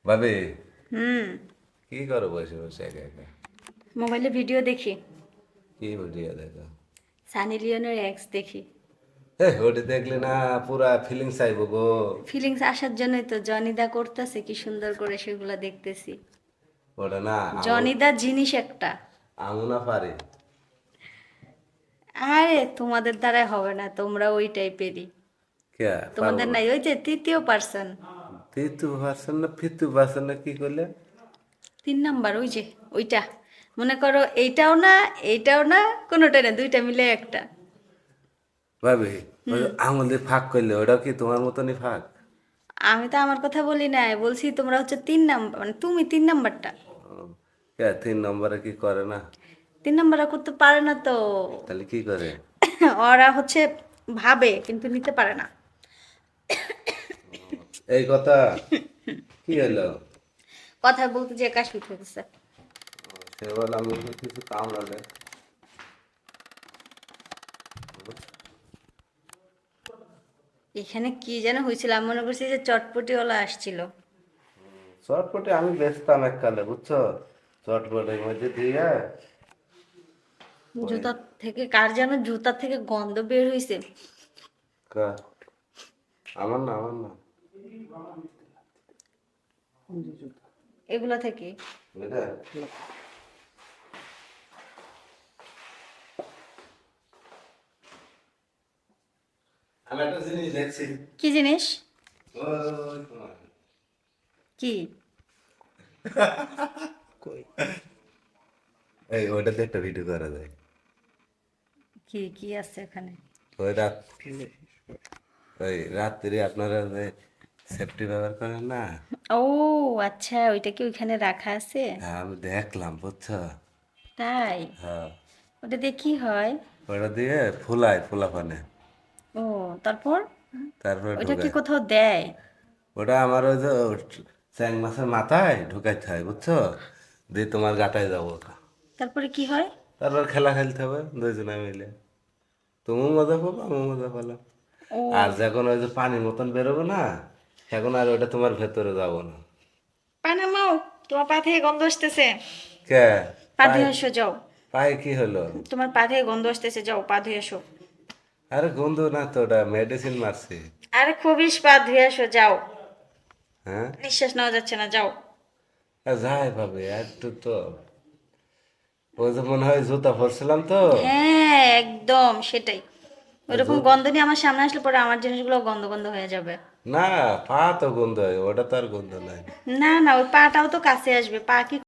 ভাবি হুম। কি করো বসে বসে একা একা? মোবাইলে ভিডিও দেখি। কি ভিডিও দেখো? সানি লিওনের এক্স দেখি। ওটা দেখলে না পুরা ফিলিংস আইব গো। ফিলিংস আসার জন্যই তো জনিদা করতেছে কি সুন্দর করে সেগুলো দেখতেছি। ওটা না জনিদা জিনিস একটা। আমু না পারি। আরে তোমাদের দ্বারাই হবে না, তোমরা ওই টাইপেরই। কে পারবো তোমাদের না? নাই ওই যে তৃতীয় পার্সন। তৃতীয় ভার্সন না ফিফথ ভার্সন না কি করলে? 3 নাম্বার ওই যে ওইটা। মনে করো এইটাও না, এইটাও না, কোনোটা না, দুইটা মিলে একটা। ভাবি ওই হুম। আঙুল দিয়ে ফাঁক করলে ওটাও কি তোমার মতনই ফাঁক? আমি তো আমার কথা বলি নাই, বলছি তোমরা হচ্ছে 3 নাম্বার, মানে তুমি 3 নাম্বারটা। ও, কে 3 নম্বরে কি করে না? 3 নাম্বাররা করতে পারে না তো। তাহলে কি করে? ওরা হচ্ছে ভাবে কিন্তু নিতে পারে না। এই কথা কি হলো? কথা বলতে যে কাশ উঠে গেছে। সে বলে আমি তো কিছু কামড়ালে। এখানে কি যেন হয়েছিল, আমি মনে করছি যে চটপটিওয়ালা আসছিল। চটপটে আমি বেচতাম এককালে বুঝছো, চটপটের মধ্যে দিয়ে ওই জুতা থেকে কার যেন জুতা থেকে গন্ধ বের হয়েছে। কা- আমার না এগুলা থেকে। বুঝলে? আমি একটা জিনিস দেখছি। কি জিনিস? ওই তোমার। কি? এই ওটাতে একটা ভিডিও করা যায়। কি কি আছে এখানে? ওই রাত ওই রাত্রি আপনারা যে সেফটি ব্যবহার করেন না? ও আচ্ছা, ওইটা কি ওইখানে রাখা আছে? হ্যাঁ আমি দেখলাম বুঝছো। তাই? হ্যাঁ ওটা দিয়ে কি হয়? ওটা দিয়ে ফুলায় ফুলাফানে, ও, তারপর? তারপরে ওইটা কি ঢুকায়। কোথাও দেয়? ওটা আমার ওই যে চ্যাং মাছের মাথায় ঢুকাইতে হয় বুঝছো, দিয়ে তোমার গাটায় যাবো ওটা। তারপরে কি হয়? তারপর খেলা খেলতে হবে দুইজনে মিলে, তুমিও মজা পাবো আমিও মজা পেলাম। ও, আর যখন ওই যে পানির মতন বেরোবে না, এখন আর ওটা তোমার ভেতরে যাবো না। পানামাও, তোমার পা থেকে গন্ধ আসতেছে। কে? পা পায়ে? ধুয়ে এসো, যাও। পায়ে কি হলো? তোমার পা থেকে গন্ধ আসতেছে, যাও পা ধুয়ে এসো। আরে গন্ধ না তো, ওটা মেডিসিন মারছি। আরে খুবিস, পা ধুয়ে এসো, যাও। হ্যাঁ নিঃশ্বাস নেওয়া যাচ্ছে না, যাও। যাই ভাবে একটু তো, ওই যে মনে হয় জুতা পরছিলাম তো। হ্যাঁ, একদম সেটাই। ওইরকম জুত গন্ধ নিয়ে আমার সামনে আসলে পরে আমার জিনিসগুলো গন্ধ গন্ধ হয়ে যাবে। না, পা তো গন্ধ হয়, ওটা তো আর গন্ধ নাই। না না, ওই পাটাও তো কাছে আসবে, পা কি